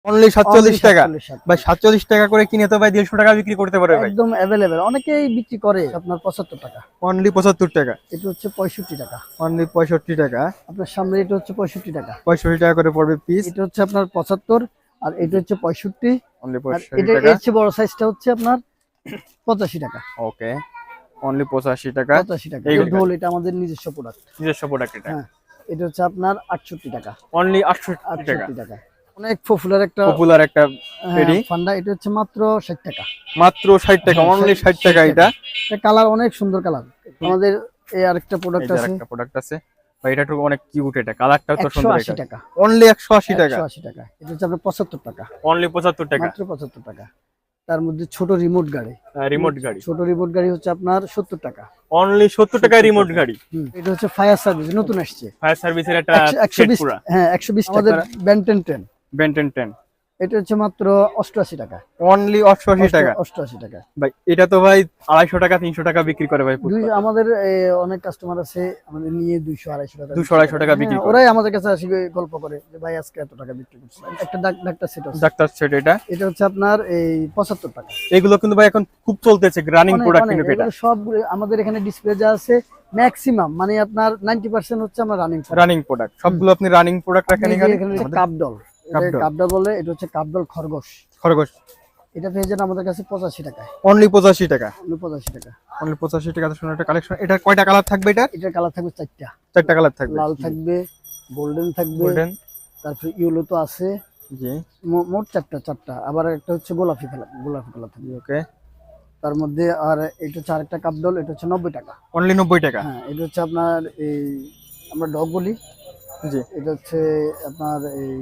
Only 47 টাকা। ভাই 47 টাকা করে কিনে তো ভাই 150 টাকা বিক্রি করতে পারে ভাই। একদম अवेलेबल, অনেকেই বিক্রি করে আপনার 75 টাকা। অনলি 75 টাকা। এটা হচ্ছে 65 টাকা। অনলি 65 টাকা। আপনার সামনে এটা হচ্ছে 65 টাকা। 65 টাকা করে পড়বে পিস। এটা হচ্ছে আপনার 75 আর এটা হচ্ছে 65। অনলি আর 65 এটা টাকা। এর চেয়ে বড় সাইজটা হচ্ছে আপনার 85 টাকা। ওকে, অনলি 85 টাকা। 85 টাকা। এই এই ঢোল এটা আমাদের নিজস্ব প্রোডাক্ট। নিজস্ব প্রোডাক্ট এটা। হ্যাঁ, এটা হচ্ছে আপনার 68 টাকা। অনলি 68 টাকা। 68 টাকা। অনেক পপুলার একটা পেডি। ফান্ডা। এটা হচ্ছে মাত্র 60 টাকা। মাত্র 60 টাকা। অনলি 60 টাকা এটা। এটা কালার অনেক সুন্দর কালার। আমাদের এই আরেকটা এই প্রোডাক্ট যে আছে। আরেকটা প্রোডাক্ট আছে ভাই, এটা তো অনেক কিউট, এটা কালারটাও তো সুন্দর। 180 এটা টাকা। অনলি 180 টাকা। 180 টাকা। এটা হচ্ছে আপনার 75 টাকা। অনলি 75 টাকা। মাত্র 75 টাকা। তার মধ্যে ছোট রিমোট গাড়ি। রিমোট গাড়ি। ছোট রিমোট গাড়ি হচ্ছে আপনার 70 টাকা। অনলি 70 টাকায় রিমোট গাড়ি। এটা হচ্ছে ফায়ার সার্ভিস, নতুন আসছে। ফায়ার সার্ভিসের একটা 120 পুরো। হ্যাঁ 120 টাকা। আমাদের বেন্টেন 10। বেন্টেন 10। এটা হচ্ছে মাত্র 88 টাকা। অনলি 88 টাকা। 88 টাকা। ভাই এটা তো ভাই 250 টাকা 300 টাকা বিক্রি করে ভাই। আমাদের অনেক কাস্টমার আছে আমাদের নিয়ে 200 250 টাকা 200 250 টাকা বিক্রি করে। ওরাই আমাদের কাছে আসি গল্প করে যে ভাই আজকে এত টাকা বিক্রি করছে। একটা ডাক্তার সেট আছে। ডাক্তার সেট এটা। এটা হচ্ছে আপনার এই 75 টাকা। এগুলো কিন্তু ভাই এখন খুব চলতেছে, রানিং প্রোডাক্ট কিন্তু এটা। সব আমাদের এখানে ডিসপ্লে যা আছে ম্যাক্সিমাম মানে আপনার 90% হচ্ছে আমরা রানিং প্রোডাক্ট। সবগুলো আপনি রানিং প্রোডাক্ট রাখেন এখানে। কাপডল, কাপডল বলে। এটা হচ্ছে কাপডল খরগোশ। এটা পেয়ে যান আমাদের কাছে 85 টাকায়। অনলি 85 টাকা। অনলি 85 টাকা। অনলি 85 টাকা। সুন্দর একটা কালেকশন। এটা কয়টা কালার থাকবে এটা? এটার কালার থাকবে 4টা। 4টা কালার থাকবে। লাল থাকবে, গোল্ডেন থাকবে, তারপর ইয়েলো তো আছে। জি, মোট 4টা। আবার একটা হচ্ছে গোলাপি কালার থাকবে। ওকে। তার মধ্যে আর এটা হচ্ছে আরেকটা কাপডল। এটা হচ্ছে 90 টাকা। অনলি 90 টাকা। হ্যাঁ, এটা হচ্ছে আপনার এই আমরা ডগ বলি। জি, এটা হচ্ছে আপনার এই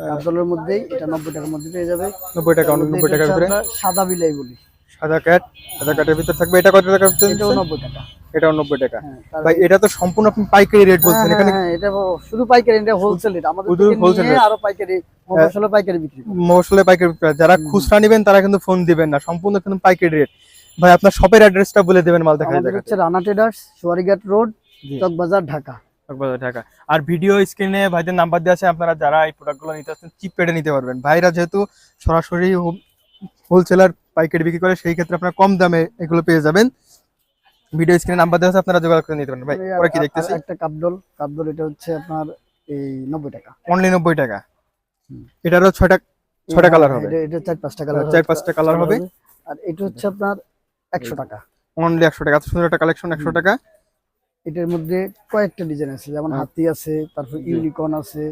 কাপডলের মধ্যেই এটা 90 টাকার মধ্যে পেয়ে যাবে। 90 টাকা। 90 টাকার ভিতরে সাদা বিলাই বলি। সাদা কাটের ভিতরে থাকবে। এটা কত টাকা? এটাও 90 টাকা। এটাও 90 টাকা। ভাই এটা তো সম্পূর্ণ আপনি পাইকারি রেট বলছেন এখানে। হ্যাঁ, এটা শুধু পাইকারি, এটা হোলসেল রেট। আমাদের থেকে নিয়ে আরো পাইকারি মফস্বলে পাইকারি বিক্রি করে। মফস্বলে পাইকারি বিক্রি। যারা খুচরা নেবেন তারা কিন্তু ফোন দিবেন না, সম্পূর্ণ কিন্তু পাইকারি রেট। ভাই আপনার শপের অ্যাড্রেসটা বলে দিবেন, মাল দেখাই। আমাদের হচ্ছে রানা ট্রেডার্স, সোয়ারিঘাট রোড, চকবাজার, ঢাকা। ঢাকা। আর ভিডিও স্ক্রিনে ভাইদের নাম্বার দেওয়া আছে, আপনারা যারা এই প্রোডাক্টগুলো নিতে আসছেন চিপ রেটে নিতে পারবেন। ভাইরা যেহেতু সরাসরি হোলসেলার পাইকারি বিক্রি করে, সেই ক্ষেত্রে আপনারা কম দামে এগুলো পেয়ে যাবেন। ভিডিও স্ক্রিনে নাম্বার দেওয়া আছে, আপনারা যোগাযোগ করে নিতে পারেন। ভাই ওরা কি দেখতেছি? একটা কাপডল এটা হচ্ছে আপনার এই 90 টাকা। অনলি 90 টাকা। এটারও 6টা কালার হবে। এটা 4-5টা কালার, 4-5টা কালার হবে। আর এটা হচ্ছে আপনার 100 টাকা। অনলি 100 টাকা। এত সুন্দর একটা কালেকশন 100 টাকা। এটার মধ্যে কয়েকটা ডিজাইন আছে, যেমন হাতি আছে, তারপর ইউনিকর্ন আছে,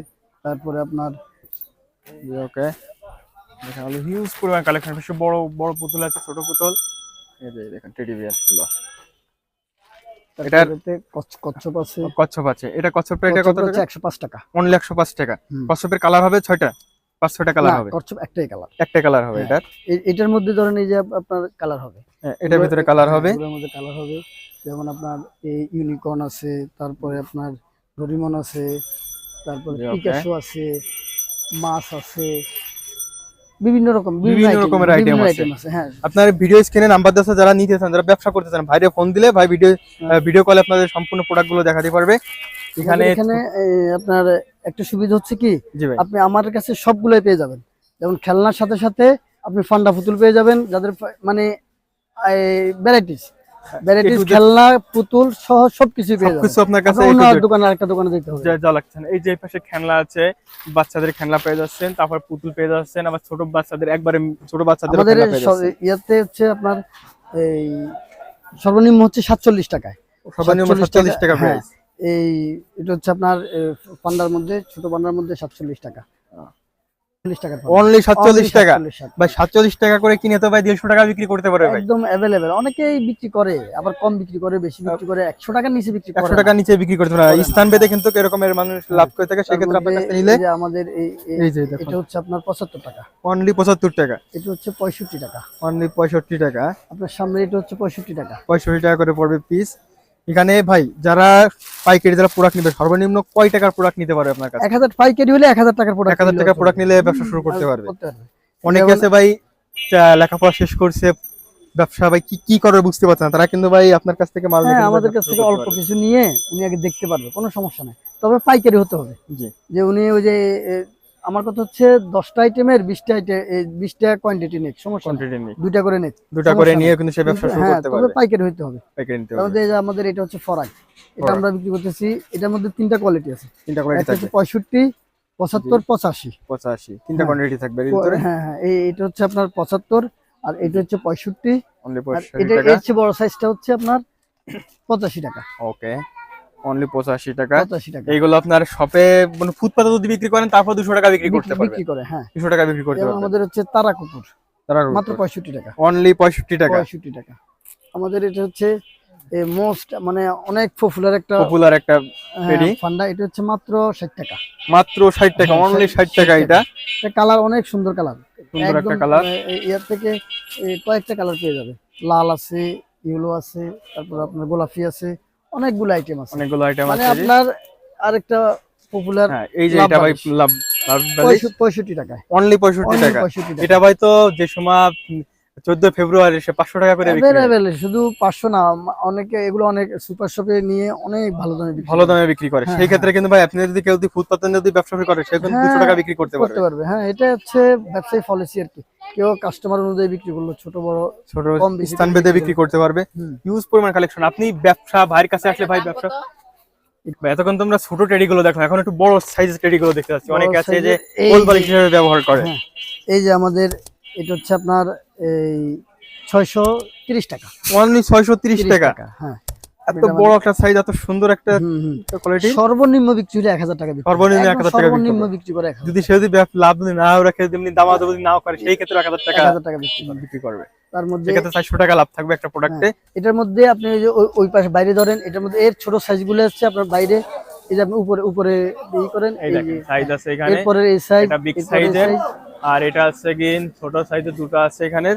তারপরে আপনার ওকে। দেখেন হলো হিউজ পরিমাণ কালেকশন। বেশ বড় বড় পুতুল আছে, ছোট পুতুল। এই যে দেখেন টেডি বিয়ার গুলো। এটাতে কচ্ছপ আছে। কচ্ছপ আছে। এটা কচ্ছপটা এটা কত টাকা? 105 টাকা। অনলি 105 টাকা। কচ্ছপের কালার হবে 6টা। 5-6টা কালার হবে। কচ্ছপ একটাই কালার। একটা কালার হবে এটা। এটার মধ্যে ধরেন এই যে আপনার কালার হবে। হ্যাঁ, এটার ভিতরে কালার হবে। এর মধ্যে কালার হবে। যেমন আপনার এই ইউনিকর্ন আছে, তারপরে আপনার ডোরিমন আছে, তারপরে পিকাসো আছে, মাছ আছে, বিভিন্ন রকমের আইটেম আছে। হ্যাঁ, আপনার ভিডিও স্ক্রিনে নাম্বার দেওয়া আছে, যারা নিতে চান, যারা ব্যবসা করতে চান, ভাইরে ফোন দিলে ভাই ভিডিও কলে আপনাদের সম্পূর্ণ প্রোডাক্টগুলো দেখাতে পারবে। এখানে আপনার একটা সুবিধা হচ্ছে কি, আপনি আমার কাছে সবগুলোই পেয়ে যাবেন। যেমন খেলনার সাথে সাথে আপনি ফান্ডা পুতুল পেয়ে যাবেন, যাদের মানে ভ্যারাইটিস খেলনা পুতুল সহ সবকিছু পেয়ে যাবেন। আপনার কাছে দোকানে আরেকটা দোকানে যেতে হবে যা লাগছে না। এই যে পাশে খেলনা আছে, বাচ্চাদের খেলনা পেয়ে যাচ্ছেন, তারপর পুতুল পেয়ে যাচ্ছেন, আবার ছোট বাচ্চাদের একবারে ছোট বাচ্চাদের আমাদের ইয়াতে হচ্ছে আপনার এই সর্বনিম্ন হচ্ছে 47 টাকায়। সর্বনিম্ন 47 টাকা প্রাইস। এই এটা হচ্ছে আপনার পান্ডার মধ্যে, ছোট পান্ডার মধ্যে 47 টাকা। অনলি 47 টাকা। ভাই 47 টাকা করে কিনে তো ভাই 150 টাকা বিক্রি করতে পারে ভাই। একদম अवेलेबल। অনেকেই বিক্রি করে, আবার কম বিক্রি করে, বেশি বিক্রি করে, 100 টাকার নিচে বিক্রি করে। 100 টাকার নিচে বিক্রি করতে পারে। স্থান ভেদে কিন্তু এরকমের মানুষ লাভ করে থাকে। সেই ক্ষেত্রে আপনার কাছে নিলে যে আমাদের এই যে এটা হচ্ছে আপনার 75 টাকা। অনলি 75 টাকা। এটা হচ্ছে 65 টাকা। অনলি 65 টাকা। আপনার সামনে এটা হচ্ছে 65 টাকা। 65 টাকা করে পড়বে পিস। এখানে ভাই যারা পাইকারি যারা প্রোডাক্ট নেবে, সর্বনিম্ন কয় টাকার প্রোডাক্ট নিতে পারবে আপনার কাছে? 1000 পাইকারি হলে 1000 টাকার প্রোডাক্ট, 1000 টাকার প্রোডাক্ট নিলে ব্যবসা শুরু করতে পারবে। অনেকে আছে ভাই লেখাপড়া শেষ করছে, ব্যবসা ভাই কি করে বুঝতে পারছে না, তারা কিন্তু ভাই আপনার কাছ থেকে মাল নিয়ে আমাদের কাছ থেকে অল্প কিছু নিয়ে উনি আগে দেখতে পারবে, কোনো সমস্যা নাই। তবে পাইকারি হতে হবে। জি, যে উনি ওই যে আমার কথা হচ্ছে 10টা আইটেমের 20টা আইটেম 20টা কোয়ান্টিটি নেই, সমস্যা নেই, কোয়ান্টিটি নেই, দুইটা করে নেই, দুইটা করে নিয়ে কিন্তু সে ব্যবসা শুরু হ্যাঁ করতে তবে পারবে, পাইকারি হইতে হবে। পাইকারি নিতে তার হবে। মধ্যে এই যে আমাদের এটা হচ্ছে ফরাক, এটা আমরা বিক্রি করতেছি, এটার মধ্যে 3টা কোয়ালিটি আছে, তিনটা কোয়ালিটি একটা হচ্ছে থাকবে, 65, 75, 85। 85 তিনটা হ্যাঁ। কোয়ান্টিটি থাকবে এর ভিতরে। হ্যাঁ হ্যাঁ এটা হচ্ছে আপনার 75, আর এটা হচ্ছে 65, অনলি আর 85 এটা টাকা। এর চেয়ে বড় সাইজটা হচ্ছে আপনার 85 টাকা। ওকে, অনলি 85 টাকা। 85 টাকা এইগুলো আপনার শপে মানে ফুটপাতে যদি বিক্রি করেন তারপর 200 টাকা বিক্রি করতে পারবেন, বিক্রি করে, হ্যাঁ 200 টাকা বিক্রি করতে যেমন পারবেন। আমাদের হচ্ছে তারা কুকুর তারা মাত্র 65 টাকা, অনলি 65 টাকা। 65 টাকা। আমাদের এটা হচ্ছে মোস্ট মানে অনেক পপুলার একটা পপুলার একটা পেডি, ফান্ডা, এটা হচ্ছে মাত্র 60 টাকা, মাত্র 60 টাকা, হ্যাঁ, অনলি 60 60 টাকা। এটা এটা কালার অনেক সুন্দর কালার, সুন্দর একটা কালার। ইয়ার থেকে কয়েকটা কালার পেয়ে যাবে, লাল আছে, ইয়েলো আছে, তারপর আপনার গোলাপি আছে, অনেকগুলো আইটেম আছে, অনেকগুলো আইটেম মানে আছে। আপনার আরেকটা পপুলার হ্যাঁ এই যে এটা ভাই লাভ 65 টাকায়, অনলি 65 টাকা। 65 টাকা। এটা ভাই তো যে সময় 14 ফেব্রুয়ারি সে 500 টাকা করে বিক্রি করে। Available, শুধু 500 না, অনেকে এগুলো অনেক সুপার শপে নিয়ে অনেক ভালো দামে বিক্রি ভালো দামে বিক্রি করে। হ্যাঁ, সেই ক্ষেত্রে কিন্তু ভাই আপনি যদি কেউ যদি ফুটপাতে যদি ব্যবসা শুরু করে সে কিন্তু 200 টাকা বিক্রি করতে পারবে। হ্যাঁ এটা হচ্ছে ব্যবসায়ী পলিসি আর কি, কেউ কাস্টমার অনুযায়ী বিক্রি করলো, ছোট বড় ছোট কম বেশি স্থান ভেদে বিক্রি করতে পারবে। হিউজ পরিমাণ কালেকশন। আপনি ব্যবসা ভাইয়ের কাছে আসলে ভাই ব্যবসা ভাই এতক্ষণ তোমরা ছোট টেডি গুলো দেখো, এখন একটু বড় সাইজের টেডি গুলো দেখতে পাচ্ছি। অনেকে আছে যে কোলবালিশ হিসেবে ব্যবহার করে। হ্যাঁ, এই যে আমাদের এটা হচ্ছে আপনার এই 630 টাকা, অনলি 630 টাকা। হ্যাঁ এত বড় একটা সাইজ, এত সুন্দর একটা কোয়ালিটি। সর্বনিম্ন বিক্রি হলে 1000 টাকা বিক্রি, সর্বনিম্ন 1000 টাকা সর্বনিম্ন বিক্রি করে 1000। যদি সে যদি লাভ না রাখে, যেমনি দামাদামি নাও করে, সেই ক্ষেত্রে 1000 টাকা বিক্রি করবে। তার মধ্যে সেক্ষেত্রে 400 টাকা লাভ থাকবে একটা প্রোডাক্টে। এটার মধ্যে আপনি ওই যে ওই পাশে বাইরে ধরেন, এটার মধ্যে এর ছোট সাইজগুলো হচ্ছে আপনার বাইরে, এই যে আপনি উপরে উপরে ই করেন, এই দেখেন সাইজ আছে এখানে, এরপরে এই সাইজ, এটা বিগ সাইজের, আর এটা আছে গিন ছোট সাইজের, দুটো আছে এখানে।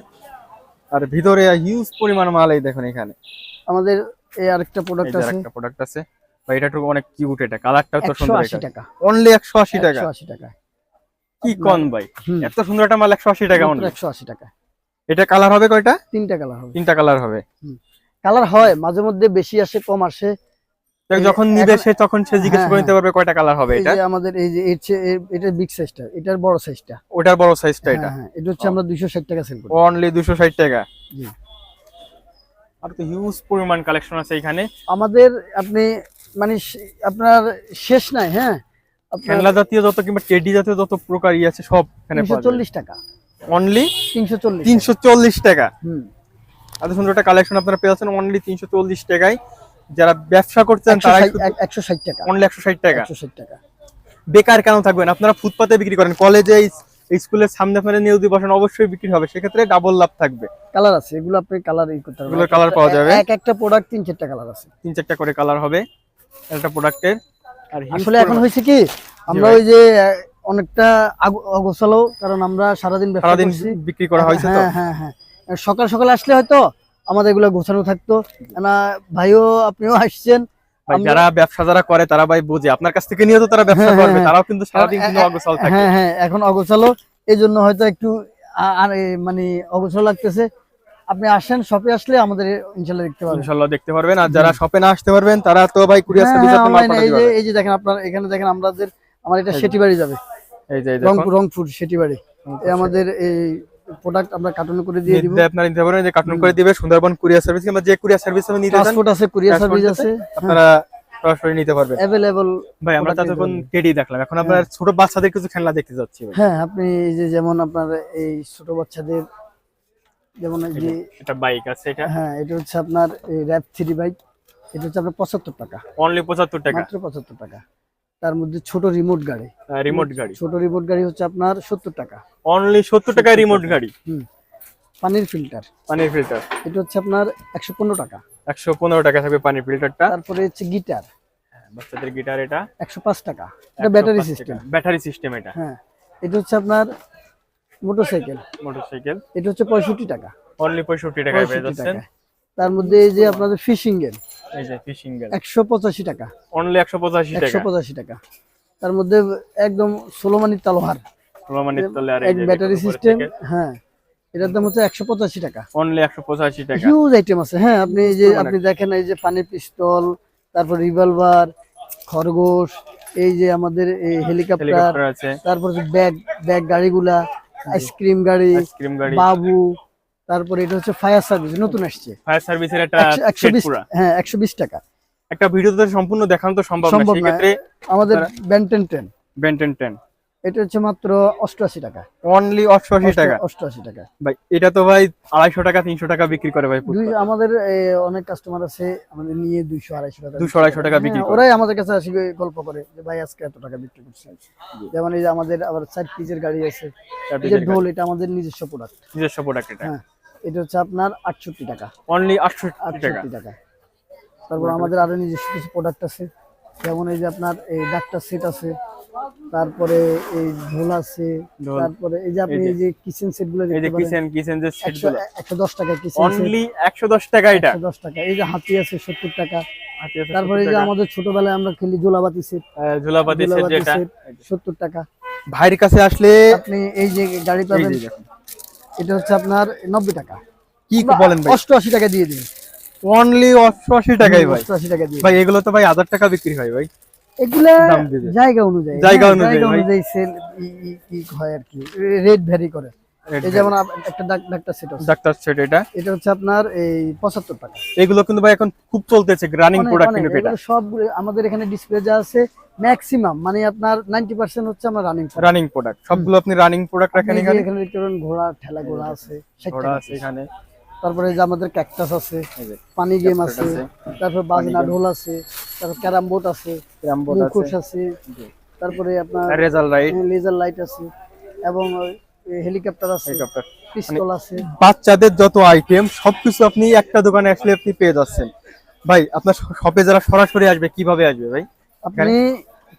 আর ভিতরে হিউজ পরিমাণ মাল এই দেখুন এখানে। আমাদের এই আরেকটা প্রোডাক্ট আছে, আরেকটা প্রোডাক্ট আছে ভাই, এটা তো অনেক কিউট, এটা কালারটা তো সুন্দর। 180 টাকা, অনলি 180 টাকা। 180 টাকা কি কোন ভাই, এত সুন্দর একটা মাল 180 টাকা অনলি। 180 টাকা। এটা কালার হবে কয়টা? 3টা কালার হবে। 3টা কালার হবে। কালার হয় মাঝে মধ্যে, বেশি আসে কম আসে, যখন নিবে সে তখন সে জিজ্ঞেস করে নিতে পারবে কয়টা কালার হবে। এটা এই যে আমাদের এই যে এটা বিগ সাইজটা, এটার বড় সাইজটা, ওটার বড় সাইজটা। এটা হ্যাঁ এটা হচ্ছে আমরা 260 টাকা সেল করি, অনলি 260 টাকা। জি। আর তো হিউজ পরিমাণ কালেকশন আছে এখানে আমাদের, আপনি মানে আপনার শেষ নাই। হ্যাঁ খেলনা জাতীয় যত কিংবা টেডি জাতীয় যত প্রকার আছে সব এখানে পাওয়া যায়। 340 টাকা, অনলি 340 টাকা। এত সুন্দর একটা কালেকশন আপনারা পেয়ে যাচ্ছেন অনলি 340 টাকায়। যারা ব্যবসা করছেন তারা 160 টাকা, অনলি 160 টাকা। 160 টাকা। বেকার কেন থাকবেন? আপনারা ফুটপাতে বিক্রি করেন, কলেজে স্কুলের সামনে আপনারা নিয়ে যদি বসেন অবশ্যই বিক্রি হবে, সেক্ষেত্রে ডাবল লাভ থাকবে। কালার আছে, এগুলো আপনি কালার ই করতে পারবেন, এগুলো কালার পাওয়া যাবে। একটা প্রোডাক্ট 3-4টা কালার আছে, 3-4টা করে কালার হবে একটা প্রোডাক্টের। আর আসলে এখন হয়েছে কি, আমরা ওই যে অনেকটা অগোছালো, কারণ আমরা সারাদিন বিক্রি করা হয়েছে তো। হ্যাঁ হ্যাঁ, সকাল সকাল আসলে হয়তো আমাদের এগুলো গোছানো থাকতো না। ভাইও আপনিও আসছেন, যারা ব্যবসা যারা করে তারা ভাই বুঝে, আপনার কাছ থেকে নিয়ে তো তারা ব্যবসা করবে, তারাও কিন্তু সারাদিন কিন্তু অগোছালো থাকে। হ্যাঁ হ্যাঁ, এখন অগোছালো, এই জন্য হয়তো একটু মানে অগোছালো লাগতেছে। আপনি আসেন, শপে আসলে আমাদের ইনশাআল্লাহ দেখতে পারবেন, ইনশাআল্লাহ দেখতে পারবেন। আর যারা শপে না আসতে পারবেন তারা তো ভাই কুরিয়ার সার্ভিস আপনি মাল পাঠাতে পারবেন। এই যে দেখেন, আপনার এখানে দেখেন, আমার এটা সেটিবাড়ি যাবে, এই যে রংপুর সেটিবাড়ি। এই আমাদের এই প্রোডাক্ট আমরা কার্টুন করে দিয়ে দিব, আপনারা নিতে পারবেন, যে কার্টুন করে দিবে সুন্দরবন কুরিয়ার সার্ভিস, কিংবা যে কুরিয়ার সার্ভিস আপনি নিতে চান, ট্রান্সপোর্ট আছে, কুরিয়ার সার্ভিস আছে, আপনারা সরাসরি নিতে পারবেন। अवेलेबल। ভাই আমরা ততক্ষণ টেডি দেখলাম, এখন আপনারা ছোট বাচ্চাদের কিছু খেলনা দেখতে যাচ্ছি ভাই। হ্যাঁ, আপনি এই যে যেমন আপনার এই ছোট বাচ্চাদের, যেমন এই যে এটা বাইক আছে, এটা হ্যাঁ এটা হচ্ছে আপনার এই র‍্যাপ 3 বাইক, এটা হচ্ছে আপনার 75 টাকা, অনলি 75 টাকা, মাত্র 75 টাকা। তার মধ্যে ছোট রিমোট গাড়ি, ছোট রিমোট গাড়ি হচ্ছে আপনার 70 টাকা, অনলি 70 টাকা রিমোট গাড়ি। পানির ফিল্টার, এটা হচ্ছে আপনার 115 টাকা, 115 টাকা থাকবে পানির ফিল্টারটা। তারপরে হচ্ছে গিটার, বাচ্চাদের গিটার, এটা 105 টাকা, এটা ব্যাটারি সিস্টেম, এটা। হ্যাঁ, এটা হচ্ছে আপনার মোটরসাইকেল, এটা হচ্ছে 65 টাকা, অনলি 65 টাকায় পেয়ে যাচ্ছেন। তার মধ্যে এই যে আপনাদের ফিশিং গেল, এই যে ফিশিং গেল 185 টাকা, অনলি 185 টাকা। তার মধ্যে একদম 16 মানির তালোহার, আর এক ব্যাটারি সিস্টেম, হ্যাঁ এটার দাম হচ্ছে 185 টাকা, অনলি 185 টাকা। হিউজ আইটেম আছে। হ্যাঁ, আপনি দেখেন এই যে পানির পিস্তল, তারপর রিভলভার, খরগোশ, এই যে আমাদের এই হেলিকপ্টার, হেলিকপ্টার আছে, তারপর ব্যাগ ব্যাগ গাড়িগুলা, আইসক্রিম গাড়ি, আইসক্রিম গাড়ি, বাবু, তারপরে এটা হচ্ছে ফায়ার সার্ভিস, নতুন আসছে ফায়ার সার্ভিসের একটা 120, পুরো। হ্যাঁ 120 টাকা। একটা ভিডিওতে সম্পূর্ণ দেখানো তো সম্ভব না, সেই ক্ষেত্রে আমাদের বেন্টেন 10, বেন্টেন 10 এটা হচ্ছে মাত্র 88 টাকা, অনলি 88 টাকা। 88 টাকা ভাই এটা তো ভাই 250 টাকা 300 টাকা বিক্রি করে ভাই। আমাদের অনেক কাস্টমার আছে আমাদের নিয়ে 200 250 টাকা, 200 250 টাকা বিক্রি করে। ওরাই আমাদের কাছে আসে গল্প করে যে ভাই আজকে এত টাকা বিক্রি করছে। যেমন এই যে আমাদের আবার 4 পিসের গাড়ি আছে, এই যে ঢোল, এটা আমাদের নিজস্ব প্রোডাক্ট, নিজস্ব প্রোডাক্ট এটা। হ্যাঁ এটা হচ্ছে আপনার 68 টাকা, অনলি 68 টাকা। তারপর আমাদের আরো নিজস্ব কিছু প্রোডাক্ট আছে, যেমন এই যে আপনার এই ডাক্তার সেট আছে, তারপরে এই ঢোল আছে, তারপরে এই যে আপনি এই যে কিচেন সেট গুলো দেখতে পারেন, কিচেন যে সেট গুলো 110 টাকা কিচেন সেট, অনলি 110 টাকা এটা, 110 টাকা। এই যে হাতি আছে 70 টাকা। তারপরে এই যে আমাদের ছোটবেলায় আমরা খেলি ঝোলাবাতি সেট, ঝোলাবাতি সেট যেটা 70 টাকা। ভাইয়ের কাছে আসলে আপনি এই যে গাড়ি পাবেন, এটা হচ্ছে আপনার 90 টাকা। কি বলেন ভাই, 88 টাকা দিয়ে দিন, অনলি 88 টাকাই ভাই। 88 টাকা দিয়ে ভাই এগুলো তো ভাই 1000 টাকা বিক্রি হয় ভাই, এগুলা জায়গা অনুযায়ী, জায়গা অনুযায়ী সেল ই হয় আর কি, রেট ভ্যারি করে। এই যেমন একটা ডাক্তার সেট আছে, ডাক্তার সেট এটা হচ্ছে আপনার এই 75 টাকা। এগুলো কিন্তু ভাই এখন খুব চলতেছে, রানিং প্রোডাক্ট কিন্তু এটা সবগুলো আমাদের এখানে ডিসপ্লে যা আছে ম্যাক্সিমাম মানে আপনার 90% হচ্ছে আমরা রানিং প্রোডাক্ট, সবগুলো আপনি রানিং প্রোডাক্ট রাখেন এখানে। এখানে দেখতে পারেন ঘোড়া, ঠেলা ঘোড়া আছে, ঘোড়া আছে এখানে। তারপরে যে আমাদের ক্যাকটাস আছে, পানি গেম আছে, তারপর বাজনা ঢোল আছে, তারপর ক্যারাম বোর্ড আছে, মুখোশ আছে, তারপরে আপনার লেজার লাইট আছে, এবং হেলিকপ্টার আছে, পিস্তল আছে, বাচ্চাদের যত আইটেম সবকিছু আপনি একটা দোকানে আসলে আপনি পেয়ে যাচ্ছেন। ভাই আপনার শপে যারা সরাসরি আসবে কিভাবে আসবে ভাই? আপনি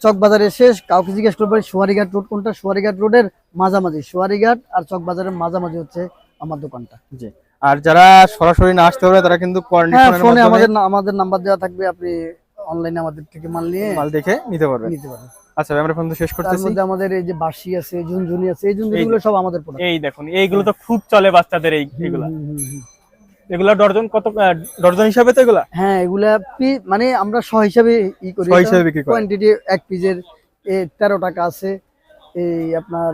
চকবাজারে এসে কাউকে জিজ্ঞেস করবেন সোয়ারিঘাট রোড কোনটা, সোয়ারিঘাট রোডের মাঝামাঝি, সোয়ারিঘাট আর চকবাজারের মাঝামাঝি হচ্ছে আমার দোকানটা। জি, আর যারা সরাসরি না আসতে পারবে তারা কিন্তু ফোনে আমাদের নাম্বার দেওয়া থাকবে, আপনি অনলাইনে আমাদের থেকে মাল দেখে নিতে পারবেন। আচ্ছা আমরা ফোন শেষ করতেছি। তার মধ্যে আমাদের এই যে বাঁশি আছে, ঝুনঝুনি আছে, এই ঝুনঝুনিগুলো সব আমাদের প্রোডাক্ট। এই দেখুন এইগুলো তো খুব চলে বাচ্চাদের, এইগুলো এগুলা ডর্জন কত, ডর্জন হিসাবে তো এগুলা? হ্যাঁ এগুলা মানে আমরা শ হিসাবে ই করি, কোয়ান্টিটি এক পিসের 13 টাকা আছে। এই আপনার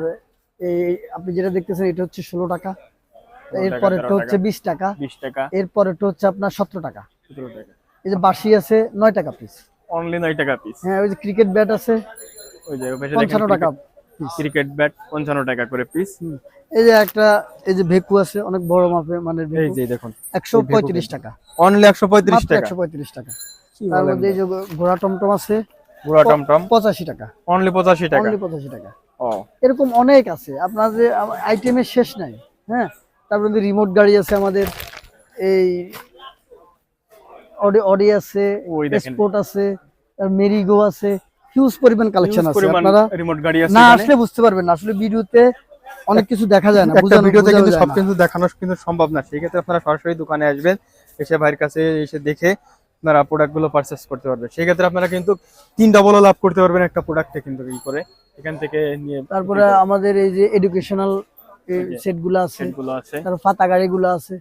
এই আপনি যেটা দেখতেছেন এটা হচ্ছে 16 টাকা, এরপরেরটা হচ্ছে 20 টাকা, এরপরেরটা হচ্ছে আপনার 17 টাকা। এই যে বাঁশি আছে 9 টাকা পিস, অনলি 9 টাকা পিস। হ্যাঁ ওই যে ক্রিকেট ব্যাট আছে, ওই যে 55 টাকা পিস, ক্রিকেট ব্যাট 55 টাকা করে পিস। এই যে একটা এই যে ভেকু আছে অনেক বড় মাপের মানের ভেকু, এই যে দেখুন 135 টাকা, অনলি 135 টাকা, 135 টাকা। তার মধ্যে এই যে ঘোড়া টমটম আছে, ঘোড়া টমটম 85 টাকা, অনলি 85 টাকা, অনলি 85 টাকা। এরকম অনেক আছে আপনাদের আইটেমের শেষ নাই। হ্যাঁ তারপর রিমোট গাড়ি আছে আমাদের, এই অডি আছে, স্পোর্ট আছে, মেরিগো আছে, হিউজ পরিমাণ কালেকশন আছে। আপনারা রিমোট গাড়ি আছে, না আসলে বুঝতে পারবেন না, আসলে ভিডিওতে অনেক কিছু দেখা যায় না, একটা ভিডিওতে কিন্তু সবকিছু দেখানো কিন্তু সম্ভব না। সেই ক্ষেত্রে আপনারা সরাসরি দোকানে আসবেন, এসে ভাইয়ের কাছে এসে দেখে আপনারা প্রোডাক্টগুলো পারচেজ করতে পারবেন। সেই ক্ষেত্রে আপনারা কিন্তু 3 ডাবল লাভ করতে পারবেন একটা প্রোডাক্টে কিন্তু এই করে এখান থেকে নিয়ে। তারপরে আমাদের এই যে এডুকেশনাল সেটগুলো আছে, তারপর পাতা গাড়িগুলো আছে,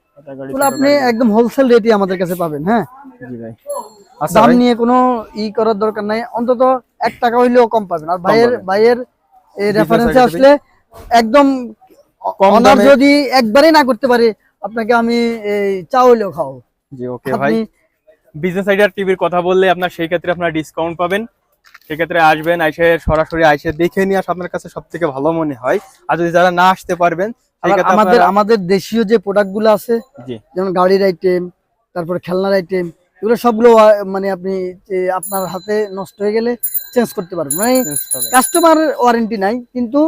এগুলো আপনি একদম হোলসেল রেটে আমাদের কাছে পাবেন। হ্যাঁ জি ভাই, দাম নিয়ে কোনো করার দরকার নাই, অন্তত 1 টাকা হইলেও কম পাবেন। আর ভাইয়ের এই রেফারেন্সে আসলে একদম কম দামে, যদি একবারে না করতে পারে আপনাকে আমি এই চা হইলেও খাও। জি ওকে ভাই, বিজনেস আইডিয়া টিভির কথা বললে আপনার সেই ক্ষেত্রে আপনারা ডিসকাউন্ট পাবেন। সেক্ষেত্রে আসবেন, আইসে সরাসরি আইসে দেখে নিয়ে আসা আপনার কাছে সব থেকে ভালো মনে হয়। আর যদি যারা না আসতে পারবেন, আমাদের দেশীয় যে প্রোডাক্টগুলো আছে, যেমন গাড়ির আইটেম, তারপরে খেলনার আইটেম, এগুলো সবগুলো মানে আপনি আপনার হাতে নষ্ট হয়ে গেলে চেঞ্জ করতে পারবেন, মানে কাস্টমার ওয়ারেন্টি নাই, কিন্তু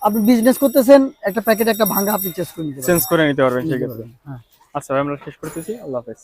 আপনি বিজনেস করতেছেন, একটা প্যাকেট একটা ভাঙা আপনি চেঞ্জ করে নিতে পারবেন। সেক্ষেত্রে আচ্ছা আমরা শেষ করতেছি, আল্লাহ হাফেজ।